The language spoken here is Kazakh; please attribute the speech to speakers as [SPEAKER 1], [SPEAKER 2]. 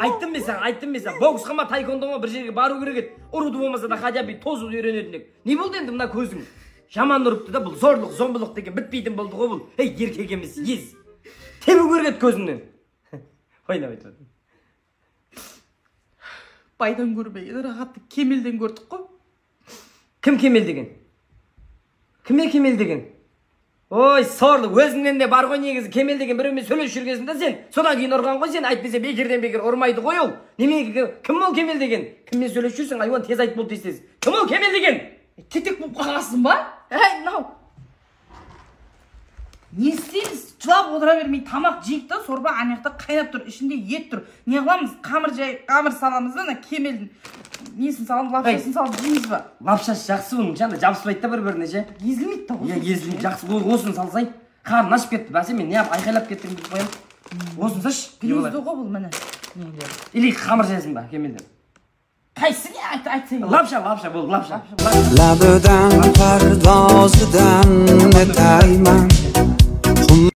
[SPEAKER 1] Айттым мен саған. Боксқа ма, тайкондоға бір жерге бару керек еді. Ұруды болмаса да хотя бы тозуды үйренетіндік. Не болды енді мына көзің? Жаман ұрыпты да, бұл зорлық, зомбылық деген бітпейтін болды ғой бұл. Ей, еркек емес, ез. Тебу керек еді көзіңнен. Ойнап айтып.
[SPEAKER 2] Байдан көрмеген рахатты Кемелден көрдік қой.
[SPEAKER 1] Кім Кемел деген? Кіме Кемел деген? Ой, сорлы, өзіңнен де бар ғой негізі Кемел деген біреумен сөйлесіп жүргесінде сен. Содан кейін ұрған ғой сен, айтпесе бекерден бекер ұрмайды ғой ол. Немене, кім ол Кемел деген? Кіммен сөйлесіп жүрсің? Айуан тез айтып бол тез. Кім ол Кемел деген?
[SPEAKER 2] Тетек болып қаласың ба? Әй, мынау. Не істейміз? Жылап отыра бермей тамақ жейік та, сорба анаяқта қайнап тұр, ішінде ет тұр. Не қыламыз? Қамыр саламыз да, ана Кемелдің несін саламыз, лапшасын салып жейміз ба?
[SPEAKER 1] Лапшасы жақсы бұның, жаңда жабыспайды да бір-біріне ше.
[SPEAKER 2] Езілмейді да.
[SPEAKER 1] Иә, езілмейді, жақсы. Осыны салсай. Қарын ашып кетті. Бәсе мен не айқайлап кеттім деп қоям. Осыны саш.
[SPEAKER 2] Грезді ғой бұл міне.
[SPEAKER 1] Или қамыр жайсың ба, Кемелден?
[SPEAKER 2] Qaysi ne aytsang?
[SPEAKER 1] Lapsha bo'ldi, lapsha.
[SPEAKER 3] Labidan pardozdan netayman.